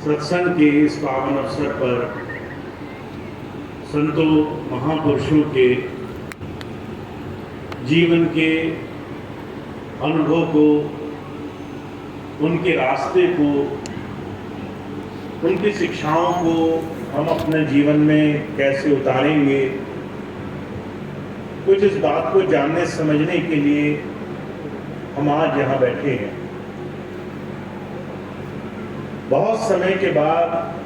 सत्संग के इस पावन अवसर पर संतों महापुरुषों के जीवन के अनुभव को, उनके रास्ते को, उनकी शिक्षाओं को हम अपने जीवन में कैसे उतारेंगे, कुछ इस बात को जानने समझने के लिए हम आज यहाँ बैठे हैं। बहुत समय के बाद,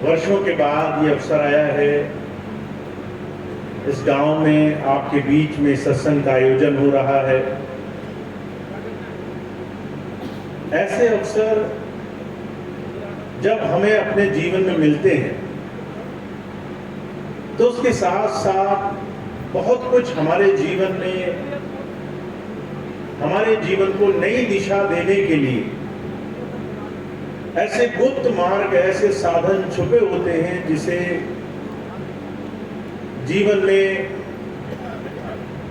वर्षों के बाद ये अवसर आया है, इस गांव में आपके बीच में सत्संग का आयोजन हो रहा है। ऐसे अवसर जब हमें अपने जीवन में मिलते हैं तो उसके साथ साथ बहुत कुछ हमारे जीवन में, हमारे जीवन को नई दिशा देने के लिए ऐसे गुप्त मार्ग, ऐसे साधन छुपे होते हैं जिसे जीवन में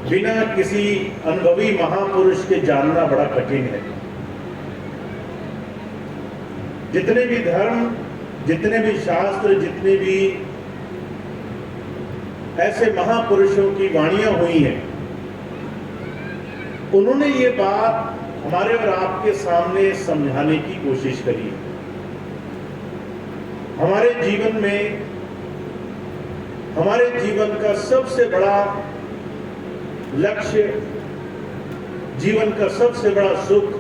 बिना किसी अनुभवी महापुरुष के जानना बड़ा कठिन है। जितने भी धर्म, जितने भी शास्त्र, जितने भी ऐसे महापुरुषों की वाणियां हुई हैं, उन्होंने ये बात हमारे और आपके सामने समझाने की कोशिश करी है। हमारे जीवन में, हमारे जीवन का सबसे बड़ा लक्ष्य, जीवन का सबसे बड़ा सुख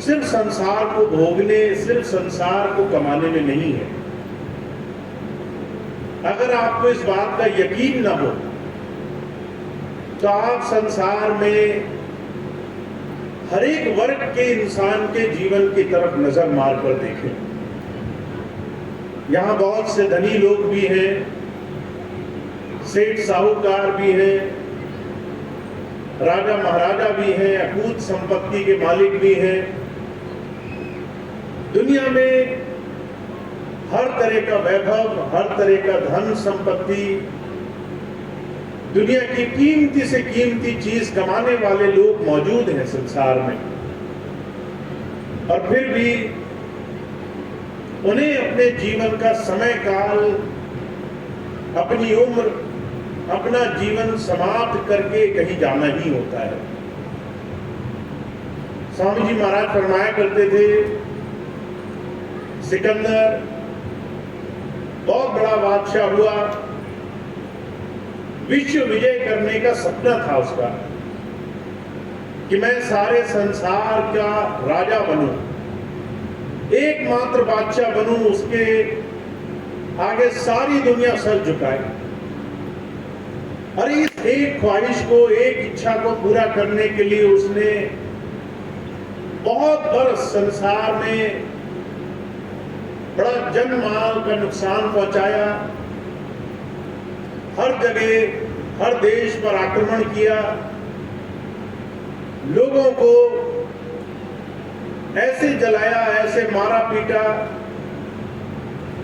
सिर्फ संसार को भोगने, सिर्फ संसार को कमाने में नहीं है। अगर आपको इस बात का यकीन न हो तो आप संसार में हर एक वर्ग के इंसान के जीवन की तरफ नजर मार कर देखें। यहाँ बहुत से धनी लोग भी हैं, सेठ साहूकार भी हैं, राजा महाराजा भी हैं, अकूत संपत्ति के मालिक भी हैं। दुनिया में हर तरह का वैभव, हर तरह का धन संपत्ति, दुनिया की कीमती से कीमती चीज कमाने वाले लोग मौजूद हैं संसार में, और फिर भी उन्हें अपने जीवन का समय काल, अपनी उम्र, अपना जीवन समाप्त करके कहीं जाना ही होता है। स्वामी जी महाराज फरमाया करते थे, सिकंदर बहुत बड़ा बादशाह हुआ, विश्व विजय करने का सपना था उसका कि मैं सारे संसार का राजा बनूं, एकमात्र बादशाह बनूं, उसके आगे सारी दुनिया सर झुकाए। और इस एक ख्वाहिश को, एक इच्छा को पूरा करने के लिए उसने बहुत बरस संसार में बड़ा जनमाल का नुकसान पहुंचाया, हर जगह, हर देश पर आक्रमण किया, लोगों को ऐसे जलाया, ऐसे मारा पीटा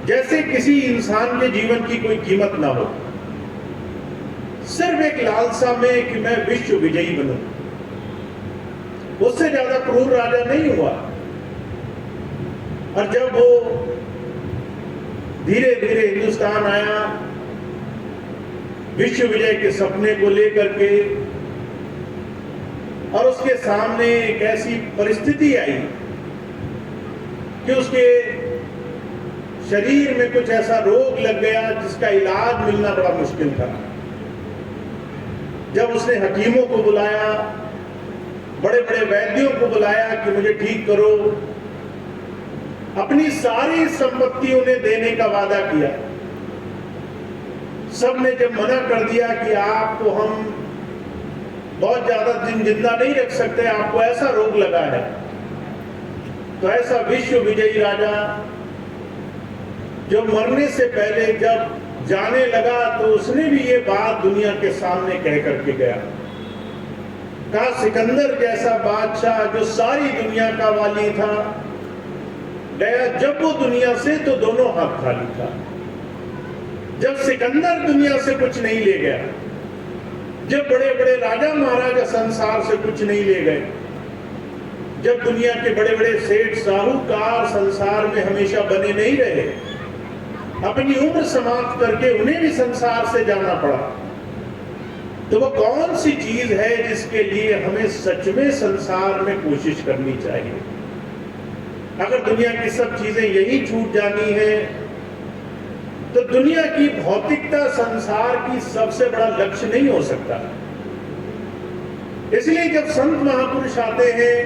जैसे किसी इंसान के जीवन की कोई कीमत ना हो, सिर्फ एक लालसा में कि मैं विश्व विजयी बनूं। उससे ज्यादा क्रूर राजा नहीं हुआ। और जब वो धीरे धीरे हिंदुस्तान आया, विश्व विजय के सपने को लेकर के, और उसके सामने एक ऐसी परिस्थिति आई कि उसके शरीर में कुछ ऐसा रोग लग गया जिसका इलाज मिलना बड़ा मुश्किल था। जब उसने हकीमों को बुलाया, बड़े बड़े वैद्यों को बुलाया कि मुझे ठीक करो, अपनी सारी संपत्ति उन्हें देने का वादा किया। सबने जब मना कर दिया कि आपको हम बहुत ज्यादा दिन जिंदा नहीं रख सकते, आपको ऐसा रोग लगा है, तो ऐसा विश्व विजयी राजा जो मरने से पहले जब जाने लगा तो उसने भी ये बात दुनिया के सामने कह करके गया, कहा सिकंदर जैसा बादशाह जो सारी दुनिया का वाली था, गया जब वो दुनिया से तो दोनों हाथ खाली था। जब सिकंदर दुनिया से कुछ नहीं ले गया, जब बड़े बड़े राजा महाराजा संसार से कुछ नहीं ले गए, जब दुनिया के बड़े बड़े सेठ साहूकार संसार में हमेशा बने नहीं रहे, अपनी उम्र समाप्त करके उन्हें भी संसार से जाना पड़ा, तो वो कौन सी चीज है जिसके लिए हमें सच में संसार में कोशिश करनी चाहिए? अगर दुनिया की सब चीजें यही छूट जानी है तो दुनिया की भौतिकता संसार की सबसे बड़ा लक्ष्य नहीं हो सकता। इसलिए जब संत महापुरुष आते हैं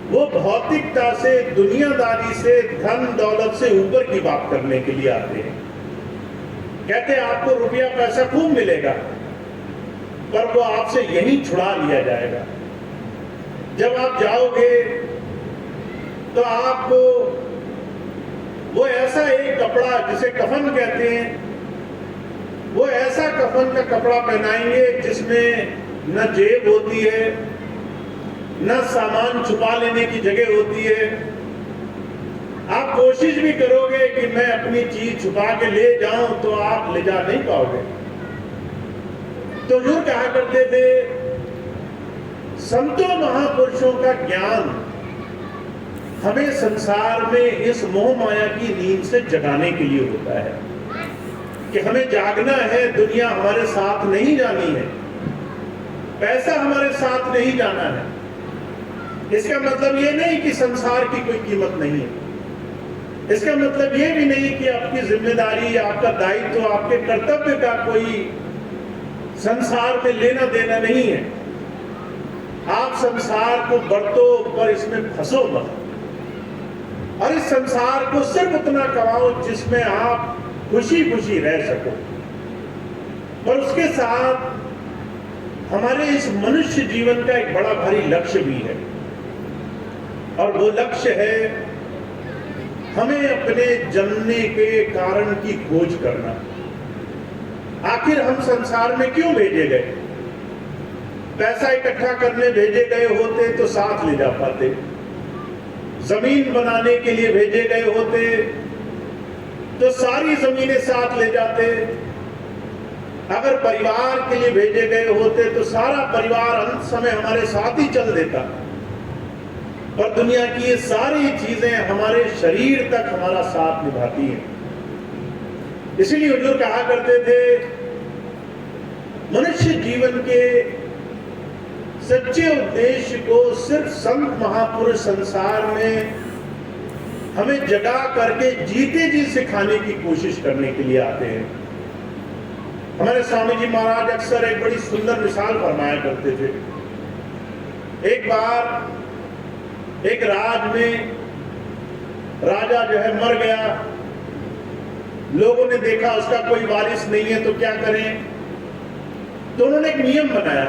वो भौतिकता से, दुनियादारी से, धन दौलत से ऊपर की बात करने के लिए आते हैं। कहते हैं आपको रुपया पैसा खूब मिलेगा, पर वो आपसे यही छुड़ा लिया जाएगा। जब आप जाओगे तो आपको वो ऐसा एक कपड़ा जिसे कफन कहते हैं, वो ऐसा कफन का कपड़ा पहनाएंगे जिसमें न जेब होती है, न सामान छुपा लेने की जगह होती है। आप कोशिश भी करोगे कि मैं अपनी चीज छुपा के ले जाऊं तो आप ले जा नहीं पाओगे। तो यूं कहा करते थे, संतों महापुरुषों का ज्ञान हमें संसार में इस मोह माया की नींद से जगाने के लिए होता है कि हमें जागना है, दुनिया हमारे साथ नहीं जानी है, पैसा हमारे साथ नहीं जाना है। इसका मतलब ये नहीं कि संसार की कोई कीमत नहीं है। इसका मतलब ये भी नहीं कि आपकी जिम्मेदारी, आपका दायित्व, आपके कर्तव्य का कोई संसार में लेना देना नहीं है। आप संसार को बरतो पर इसमें फंसो मत, और इस संसार को सिर्फ उतना कमाओ जिसमें आप खुशी खुशी रह सको। और उसके साथ हमारे इस मनुष्य जीवन का एक बड़ा भारी लक्ष्य भी है, और वो लक्ष्य है हमें अपने जन्मने के कारण की खोज करना। आखिर हम संसार में क्यों भेजे गए? पैसा इकट्ठा करने भेजे गए होते तो साथ ले जा पाते, जमीन बनाने के लिए भेजे गए होते तो सारी जमीनें साथ ले जाते, अगर परिवार के लिए भेजे गए होते तो सारा परिवार अंत समय हमारे साथ ही चल देता। पर दुनिया की ये सारी चीजें हमारे शरीर तक हमारा साथ निभाती हैं। इसीलिए हुजूर कहा करते थे, मनुष्य जीवन के सच्चे उद्देश्य को सिर्फ संत महापुरुष संसार में हमें जगा करके जीते जी सिखाने की कोशिश करने के लिए आते हैं। हमारे स्वामी जी महाराज अक्सर एक बड़ी सुंदर मिसाल फरमाया करते थे। एक बार एक राज में राजा जो है मर गया, लोगों ने देखा उसका कोई वारिस नहीं है तो क्या करें, तो उन्होंने एक नियम बनाया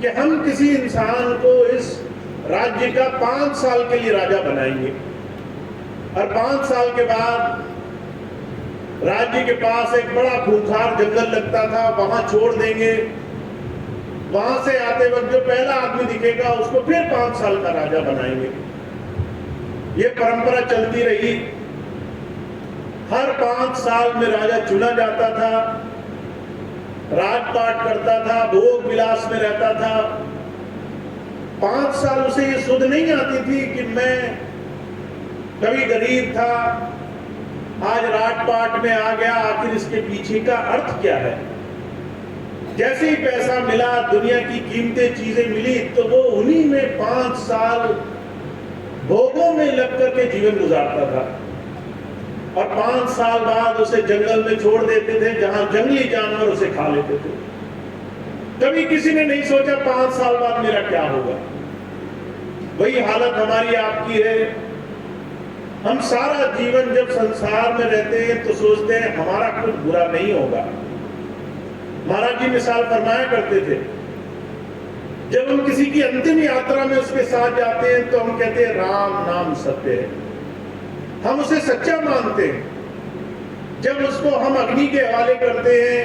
कि हम किसी इंसान को इस राज्य का 5 साल के लिए राजा बनाएंगे, और 5 साल के बाद राज्य के पास एक बड़ा खूंखार जंगल लगता था, वहां छोड़ देंगे। वहां से आते वक्त जो पहला आदमी दिखेगा उसको फिर 5 साल का राजा बनाएंगे। ये परंपरा चलती रही। हर 5 साल में राजा चुना जाता था, राजपाट करता था, भोग विलास में रहता था। 5 साल उसे ये सुध नहीं आती थी कि मैं कभी गरीब था, आज राजपाट में आ गया, आखिर इसके पीछे का अर्थ क्या है। जैसे ही पैसा मिला, दुनिया की कीमती चीजें मिली, तो वो उन्हीं में 5 साल भोगों में लग करके जीवन गुजारता था, और 5 साल बाद उसे जंगल में छोड़ देते थे जहां जंगली जानवर उसे खा लेते थे। कभी किसी ने नहीं सोचा 5 साल बाद मेरा क्या होगा। वही हालत हमारी आपकी है। हम सारा जीवन जब संसार में रहते हैं तो सोचते हैं हमारा कुछ बुरा नहीं होगा। महाराज जी मिसाल फरमाया करते थे, जब हम किसी की अंतिम यात्रा में उसके साथ जाते हैं तो हम कहते हैं राम नाम सत्य है, हम उसे सच्चा मानते हैं। जब उसको हम अग्नि के हवाले करते हैं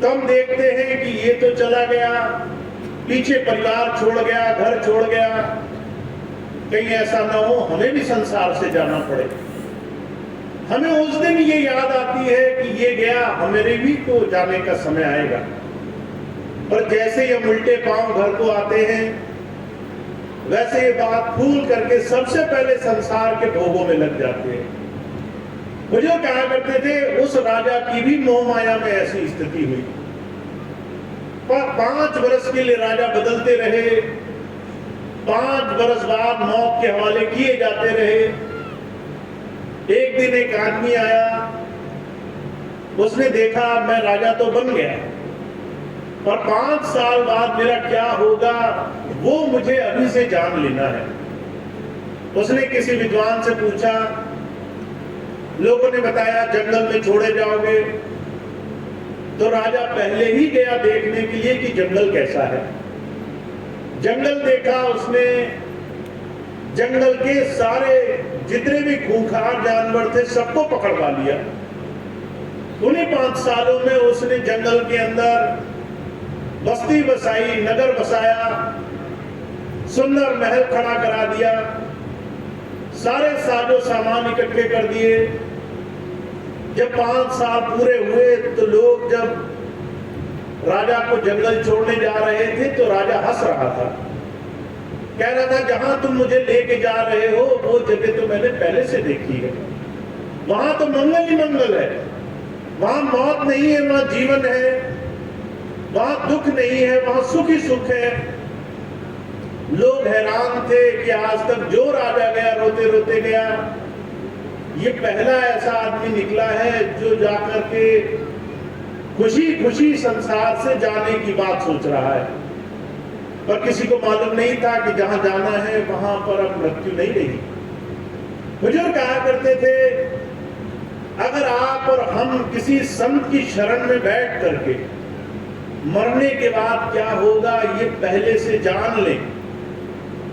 तो हम देखते हैं कि ये तो चला गया, पीछे परिवार छोड़ गया, घर छोड़ गया, कहीं ऐसा ना हो हमें भी संसार से जाना पड़े। हमें उस दिन ये याद आती है कि ये गया, हमें भी तो जाने का समय आएगा। पर जैसे ही हम उल्टे पांव घर को आते हैं, वैसे ये बात फूल करके सबसे पहले संसार के भोगों में लग जाते हैं। मुझे कहा करते थे उस राजा की भी मोह माया में ऐसी स्थिति हुई, पर 5 वर्ष के लिए राजा बदलते रहे, 5 वर्ष बाद मौत के हवाले किए जाते रहे। एक दिन एक आदमी आया, उसने देखा मैं राजा तो बन गया, पर 5 साल बाद मेरा क्या होगा वो मुझे अभी से जान लेना है। उसने किसी विद्वान से पूछा, लोगों ने बताया जंगल में छोड़े जाओगे। तो राजा पहले ही गया देखने के लिए कि जंगल कैसा है। जंगल देखा उसने, जंगल के सारे जितने भी खूंखार जानवर थे सबको पकड़वा लिया। उन्हीं 5 सालों में उसने जंगल के अंदर बस्ती बसाई, नगर बसाया, सुंदर महल खड़ा करा दिया, सारे साजो सामान इकट्ठे कर दिए। जब 5 साल पूरे हुए तो लोग जब राजा को जंगल छोड़ने जा रहे थे तो राजा हंस रहा था, कह रहा था जहां तुम मुझे लेके जा रहे हो वो जगह तो मैंने पहले से देखी है, वहां तो मंगल ही मंगल है, वहां मौत नहीं है, वहां जीवन है, वहां दुख नहीं है, वहां सुख ही सुख है। लोग हैरान थे कि आज तक जो राजा गया रोते रोते गया, ये पहला ऐसा आदमी निकला है जो जाकर के खुशी खुशी संसार से जाने की बात सोच रहा है। पर किसी को मालूम नहीं था कि जहां जाना है वहां पर अब मृत्यु नहीं रही। हुजूर कहा करते थे अगर आप और हम किसी संत की शरण में बैठ करके मरने के बाद क्या होगा ये पहले से जान लें,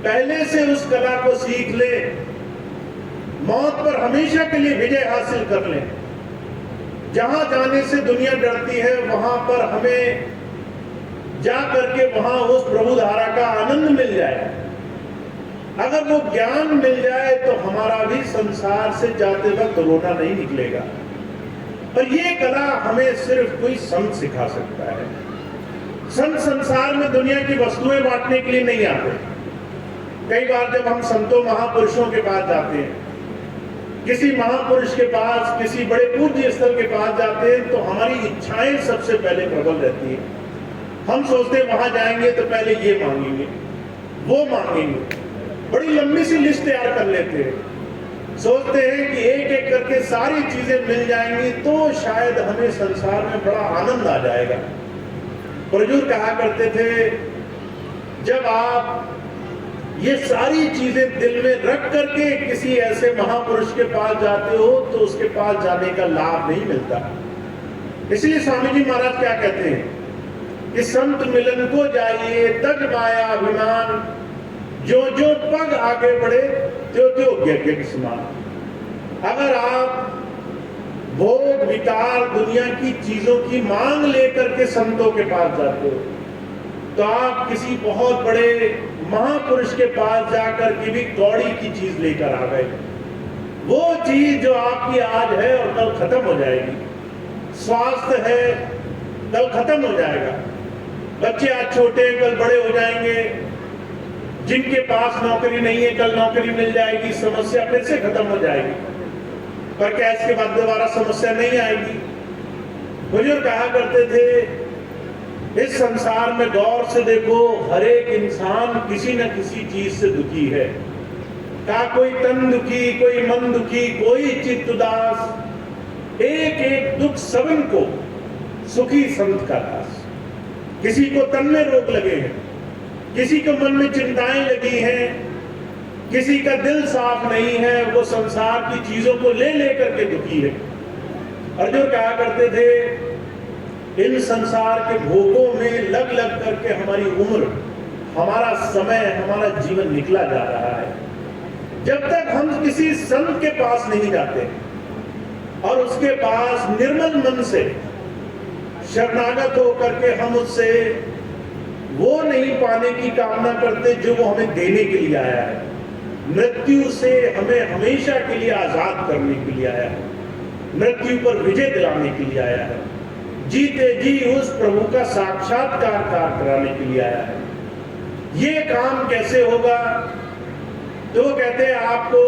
पहले से उस कला को सीख लें, मौत पर हमेशा के लिए विजय हासिल कर लें। जहां जाने से दुनिया डरती है वहां पर हमें जा करके वहां उस प्रभु धारा का आनंद मिल जाए। अगर वो ज्ञान मिल जाए तो हमारा भी संसार से जाते वक्त रोना नहीं निकलेगा। पर ये कला हमें सिर्फ कोई संत सिखा सकता है। संत संसार में दुनिया की वस्तुएं बांटने के लिए नहीं आते। कई बार जब हम संतों महापुरुषों के पास जाते हैं, किसी महापुरुष के पास, किसी बड़े पूज्य स्थल के पास जाते हैं तो हमारी इच्छाएं सबसे पहले प्रबल रहती है। हम सोचते हैं वहां जाएंगे तो पहले ये मांगेंगे, वो मांगेंगे, बड़ी लंबी सी लिस्ट तैयार कर लेते हैं। सोचते हैं कि एक एक करके सारी चीजें मिल जाएंगी तो शायद हमें संसार में बड़ा आनंद आ जाएगा। हुजूर कहा करते थे जब आप ये सारी चीजें दिल में रख करके किसी ऐसे महापुरुष के पास जाते हो तो उसके पास जाने का लाभ नहीं मिलता। इसलिए स्वामी जी महाराज क्या कहते हैं कि संत मिलन को जाइए तज माया अभिमान, जो जो पग आगे बढ़े त्यो त्यो यज्ञ के समान। अगर आप भोग विकार दुनिया की चीजों की मांग लेकर के संतों के पास जाते हो तो आप किसी बहुत बड़े महापुरुष के पास जाकर के भी कौड़ी की चीज लेकर आ गए। वो चीज जो आपकी आज है और कल खत्म हो जाएगी। स्वास्थ्य है कल खत्म हो जाएगा, बच्चे आज छोटे कल बड़े हो जाएंगे, जिनके पास नौकरी नहीं है कल नौकरी मिल जाएगी, समस्या फिर से खत्म हो जाएगी। पर क्या इसके बाद दोबारा समस्या नहीं आएगी? हुजूर कहा करते थे इस संसार में गौर से देखो, हर एक इंसान किसी न किसी चीज से दुखी है। का कोई तन दुखी, कोई मन दुखी, कोई चित्त उदास, एक एक दुख सबन को सुखी संत का दास। किसी को तन में रोग लगे हैं, किसी को मन में चिंताएं लगी हैं, किसी का दिल साफ नहीं है, वो संसार की चीजों को ले लेकर के दुखी है। अर्जुन कहा करते थे इन संसार के भोगों में लग लग करके हमारी उम्र, हमारा समय, हमारा जीवन निकला जा रहा है। जब तक हम किसी संत के पास नहीं जाते और उसके पास निर्मल मन से शरणागत होकर के हम उससे वो नहीं पाने की कामना करते जो वो हमें देने के लिए आया है, मृत्यु से हमें हमेशा के लिए आजाद करने के लिए आया है, मृत्यु पर विजय दिलाने के लिए आया है। जीते जी उस प्रभु का साक्षात्कार कराने के लिए आया है। ये काम कैसे होगा? तो कहते हैं आपको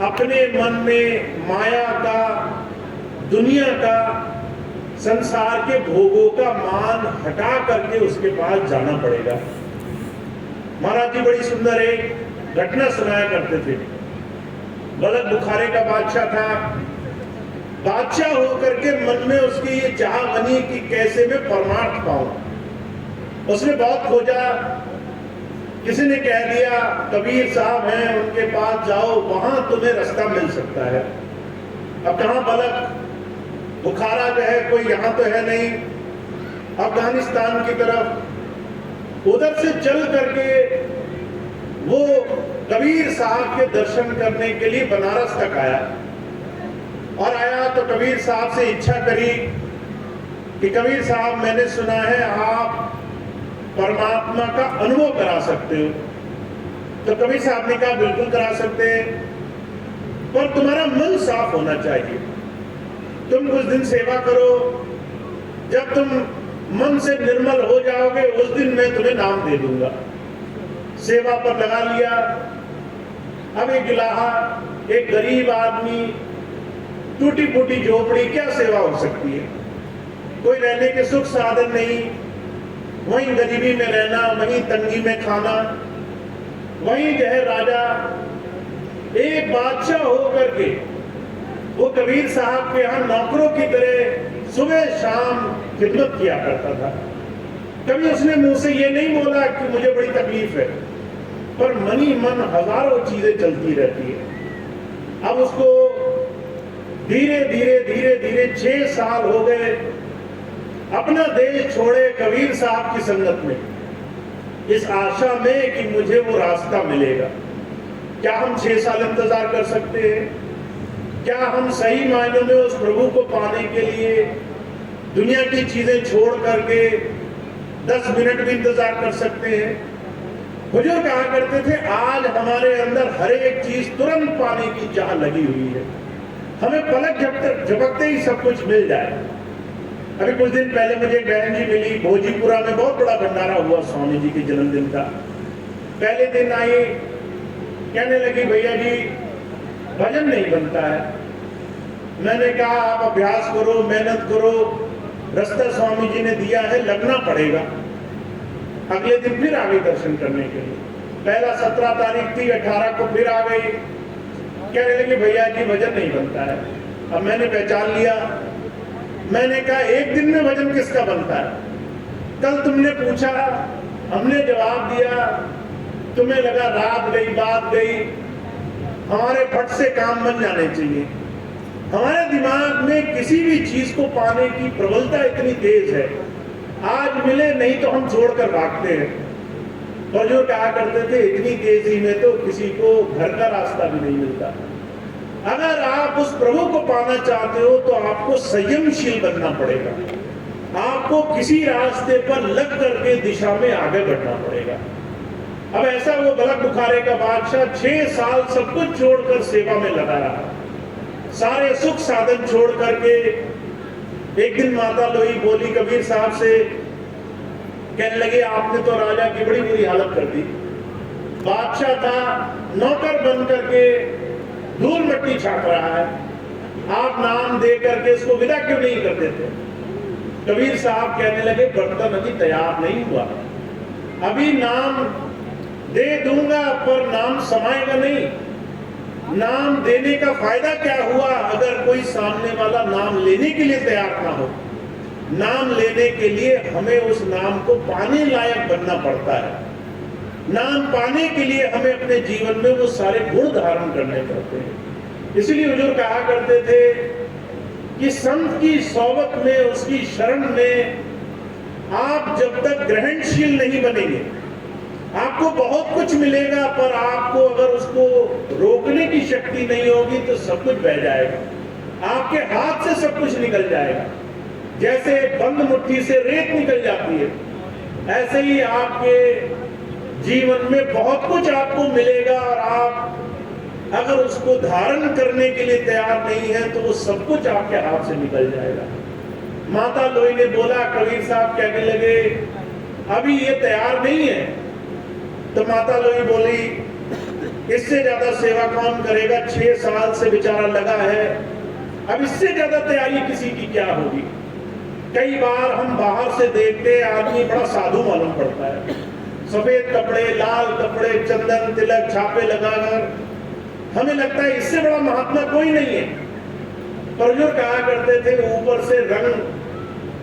अपने मन में माया का, दुनिया का, संसार के भोगों का मान हटा करके उसके पास जाना पड़ेगा। महाराज जी बड़ी सुंदर एक घटना सुनाया करते थे। बलक बुखारे का बादशाह था। बादशाह होकर के मन में उसकी ये चाह बनी कि कैसे मैं परमार्थ पाऊं। उसने बहुत खोजा। किसी ने कह दिया कबीर साहब हैं, उनके पास जाओ, वहां तुम्हें रास्ता मिल सकता है। अब कहां बलक बुखारा जो है, कोई यहां तो है नहीं, अफगानिस्तान की तरफ। उधर से चल करके वो कबीर साहब के दर्शन करने के लिए बनारस तक आया। और आया तो कबीर साहब से इच्छा करी कि कबीर साहब, मैंने सुना है आप परमात्मा का अनुभव करा सकते हो। तो कबीर साहब ने कहा बिल्कुल करा सकते हैं, पर तुम्हारा मन साफ होना चाहिए। तुम कुछ दिन सेवा करो, जब तुम मन से निर्मल हो जाओगे उस दिन मैं तुम्हें नाम दे दूंगा। सेवा पर लगा लिया। अब एक गिलाहा, एक गरीब आदमी, टूटी फूटी झोपड़ी, क्या सेवा हो सकती है? कोई रहने के सुख साधन नहीं, वहीं गरीबी में रहना, वहीं तंगी में खाना, वहीं जो है राजा। एक बादशाह होकर के वो कबीर साहब के यहाँ नौकरों की तरह सुबह शाम खिदमत किया करता था। कभी उसने मुंह से ये नहीं बोला कि मुझे बड़ी तकलीफ है, पर मनी मन हजारों चीजें चलती रहती है। अब उसको धीरे धीरे धीरे धीरे 6 साल हो गए अपना देश छोड़े कबीर साहब की संगत में, इस आशा में कि मुझे वो रास्ता मिलेगा। क्या हम 6 साल इंतजार कर सकते हैं? क्या हम सही मायनों में उस प्रभु को पाने के लिए दुनिया की चीजें छोड़ करके 10 मिनट भी इंतजार कर सकते हैं? हुजूर कहा करते थे, आज हमारे अंदर हर एक चीज तुरंत पाने की चाह लगी हुई है। हमें पलक झपकते ही सब कुछ मिल जाए। अभी कुछ दिन पहले मुझे एक बहन जी मिली, भोजीपुरा में बहुत बड़ा भंडारा हुआ स्वामी जी के जन्मदिन का। पहले दिन आई, कहने लगी भैया जी भजन नहीं बनता है। मैंने कहा आप अभ्यास करो, मेहनत करो, रास्ता स्वामी जी ने दिया है, लगना पड़ेगा। अगले दिन फिर आ गई दर्शन करने के लिए। पहला 17 तारीख थी, 18 को फिर आ गई। कहने लगी भैया जी भजन नहीं बनता है। अब मैंने पहचान लिया। मैंने कहा एक दिन में भजन किसका बनता है? कल तुमने पूछा, हमने जवाब दिया, तुम्हें लगा रात गई, बात गई। हमारे फट से काम बन जाने चाहिए। हमारे दिमाग में किसी भी चीज को पाने की प्रबलता इतनी तेज है, आज मिले नहीं तो हम छोड़कर भागते हैं। और जो कहा करते थे इतनी तेजी में तो किसी को घर का रास्ता भी नहीं मिलता। अगर आप उस प्रभु को पाना चाहते हो तो आपको संयमशील बनना पड़ेगा। आपको किसी रास्ते पर लग करके दिशा में आगे बढ़ना पड़ेगा। अब ऐसा वो बलक बुखारे का बादशाह 6 साल सब कुछ छोड़कर सेवा में लगा रहा। सारे सुख साधन छोड़ करके एक दिन माता लोई बोली कबीर साहब से, कहने लगे आपने तो राजा की बड़ी बुरी हालत कर दी। बादशाह था, नौकर बन करके धूल मिट्टी छाप रहा है, आप नाम दे करके इसको विदा क्यों नहीं कर देते? कबीर साहब कहने लगे बर्तन अभी तैयार नहीं हुआ, अभी नाम दे दूंगा पर नाम समाएगा नहीं। नाम देने का फायदा क्या हुआ अगर कोई सामने वाला नाम लेने के लिए तैयार ना हो? नाम लेने के लिए हमें उस नाम को पाने लायक बनना पड़ता है। नाम पाने के लिए हमें अपने जीवन में वो सारे गुण धारण करने पड़ते हैं। इसलिए हुजूर कहा करते थे कि संत की सोबत में, उसकी शरण में आप जब तक ग्रहणशील नहीं बनेंगे, आपको बहुत कुछ मिलेगा, पर आपको अगर उसको रोकने की शक्ति नहीं होगी तो सब कुछ बह जाएगा, आपके हाथ से सब कुछ निकल जाएगा। जैसे बंद मुट्ठी से रेत निकल जाती है, ऐसे ही आपके जीवन में बहुत कुछ आपको मिलेगा और आप अगर उसको धारण करने के लिए तैयार नहीं है तो वो सब कुछ आपके हाथ से निकल जाएगा। माता लोई ने बोला, कबीर साहब कहने लगे अभी ये तैयार नहीं है। तो माता लोई बोली, इससे ज्यादा सेवा कौन करेगा, 6 साल से बेचारा लगा है, अब इससे ज्यादा तैयारी किसी की क्या होगी। कई बार हम बाहर से देखते आदमी बड़ा साधु मालूम पड़ता है, सफेद कपड़े, लाल कपड़े, चंदन तिलक छापे लगाकर, हमें लगता है इससे बड़ा महात्मा कोई नहीं है। पर जो कहा करते थे, ऊपर से रंग,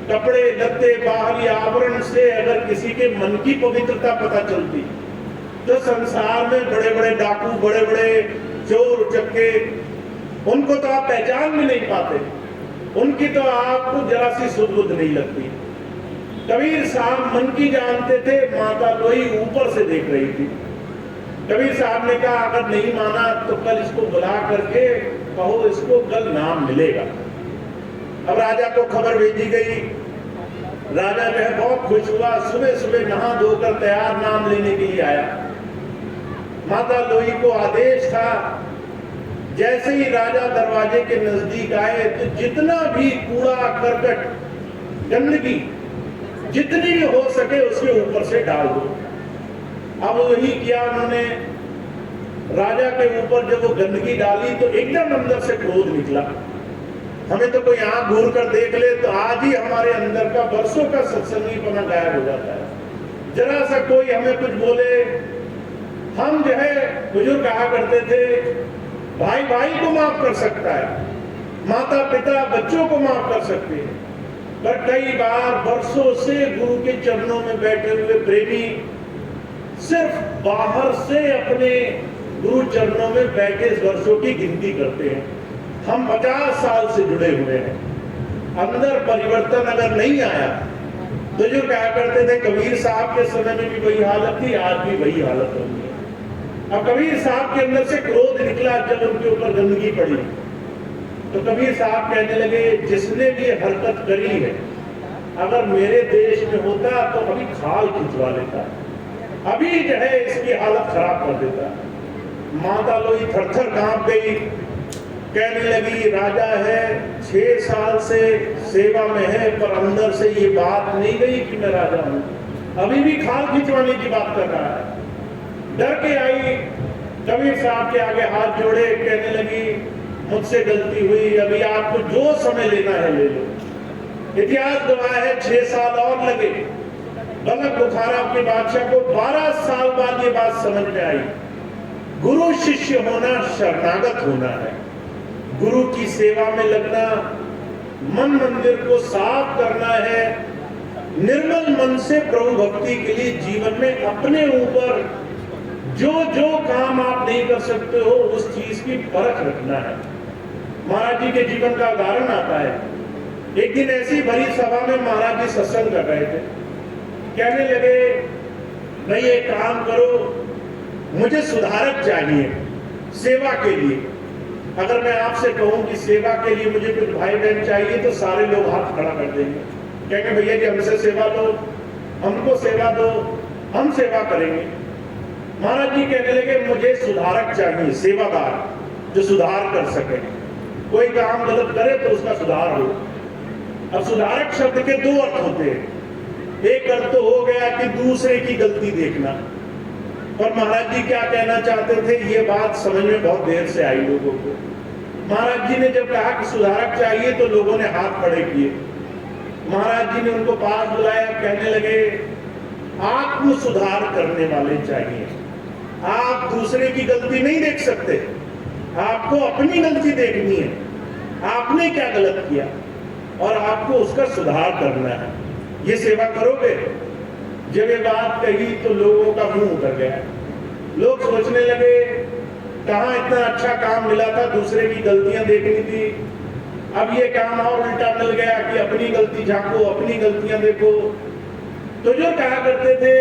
कपड़े लत्ते, बाहरी आवरण से अगर किसी के मन की पवित्रता पता चलती तो संसार में बड़े बड़े डाकू, बड़े बड़े चोर उचक्के, उनको तो आप पहचान भी नहीं पाते, उनकी तो आपको जरा सी सुध बुध नहीं लगती। कबीर साहब मन की जानते थे, माता लोई ऊपर से देख रही थी। कबीर साहब ने कहा, अगर नहीं माना तो कल इसको बुला करके कहो इसको कल नाम मिलेगा। अब राजा को खबर भेजी गई। राजा जो है बहुत खुश हुआ, सुबह सुबह नहा धोकर तैयार नाम लेने के लिए आया। माता लोई को आदेश था, जैसे ही राजा दरवाजे के नजदीक आए तो जितना भी कूड़ा करकट, गंदगी जितनी भी हो सके उसके ऊपर से डाल दो। अब वही किया उन्होंने। राजा के ऊपर जब वो गंदगी डाली तो एकदम अंदर से क्रोध निकला। हमें तो कोई आंख घूर कर देख ले तो आज ही हमारे अंदर का वर्षों का सत्संगीपना गायब हो जाता है। जरा सा कोई हमें कुछ बोले, हम जो है बुजुर्ग कहा करते थे, भाई भाई को माफ कर सकता है, माता पिता बच्चों को माफ कर सकते हैं, पर कई बार वर्षों से गुरु के चरणों में बैठे हुए प्रेमी सिर्फ बाहर से अपने गुरु चरणों में बैठे वर्षों की गिनती करते हैं। हम 50 साल से जुड़े हुए हैं, अंदर परिवर्तन अगर नहीं आया तो जो कहा करते थे, कबीर साहब के समय में भी वही हालत थी, आज भी वही हालत होगी। अब कबीर साहब के अंदर से क्रोध निकला जब उनके ऊपर गंदगी पड़ी तो कबीर साहब कहने लगे, जिसने भी हरकत करी है अगर मेरे देश में होता तो अभी खाल खिंचवा लेता, अभी जो है इसकी हालत खराब कर देता। माता लोई थर-थर कांप गई, कहने लगी, राजा है 6 साल से सेवा में है, पर अंदर से ये बात नहीं गई कि मैं राजा हूं, अभी भी खाल खिंचवाने की बात कर रहा है। डर के आई, कबीर साहब के आगे हाथ जोड़े, कहने लगी, मुझसे गलती हुई, अभी आपको जो समय लेना है ले लो। इतिहास गवाह है 6 साल और लगे। बलक बुखारा के बादशाह को 12 साल बाद ये बात समझ में आई, गुरु शिष्य होना शरणागत होना है। गुरु की सेवा में लगना, मन मंदिर को साफ करना है, निर्मल मन से प्रभु भक्ति के लिए जीवन में अपने ऊपर जो जो काम आप नहीं कर सकते हो उस चीज की परख रखना है। महाराज जी के जीवन का उदाहरण आता है। एक दिन ऐसी भरी सभा में महाराज जी सत्संग कर रहे थे, कहने लगे, भाई एक काम करो, मुझे सुधारक चाहिए सेवा के लिए। अगर मैं आपसे कहूं कि सेवा के लिए मुझे कुछ भाई बहन चाहिए तो सारे लोग हाथ खड़ा कर देंगे, कहेंगे भैया जी हमसे सेवा लो, हमको सेवा दो, हम सेवा करेंगे। महाराज जी कहने लगे, मुझे सुधारक चाहिए, सेवादार जो सुधार कर सके, कोई काम गलत करे तो उसका सुधार हो। अब सुधारक शब्द के 2 अर्थ होते हैं। एक अर्थ तो हो गया कि दूसरे की गलती देखना, पर महाराज जी क्या कहना चाहते थे ये बात समझ में बहुत देर से आई लोगों को। महाराज जी ने जब कहा कि सुधारक चाहिए तो लोगों ने हाथ खड़े किए। महाराज जी ने उनको पास बुलाया, कहने लगे, आत्म सुधार करने वाले चाहिए। आप दूसरे की गलती नहीं देख सकते, आपको अपनी गलती देखनी है, आपने क्या गलत किया और आपको उसका सुधार करना है। ये सेवा करोगे। जब ये बात कही तो लोगों का मुंह उतर गया। लोग सोचने लगे, कहाँ इतना अच्छा काम मिला था, दूसरे की गलतियां देखनी थी, अब ये काम और उल्टा मिल गया कि अपनी गलती झांको, अपनी गलतियां देखो। तो जो कहा करते थे,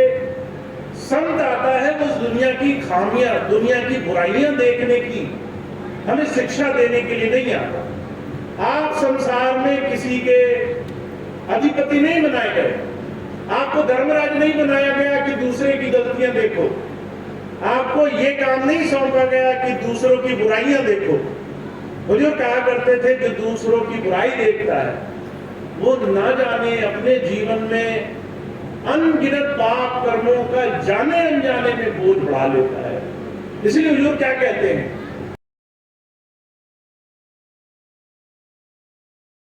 संत आता है उस दुनिया की खामियां, दुनिया की बुराइयां देखने की, हमें शिक्षा देने के लिए नहीं आता। आप संसार में किसी के अधिपति नहीं बनाए गए, आपको धर्मराज नहीं बनाया गया कि दूसरे की गलतियां देखो, आपको ये काम नहीं सौंपा गया कि दूसरों की बुराइयां देखो। वो जो कहा करते थे कि दूसरों की बुराई देखता है वो ना जाने अपने जीवन में अनगिनत पाप कर्मों का जाने अनजाने में बोझ बढ़ा लेता है। इसलिए हुजूर क्या कहते हैं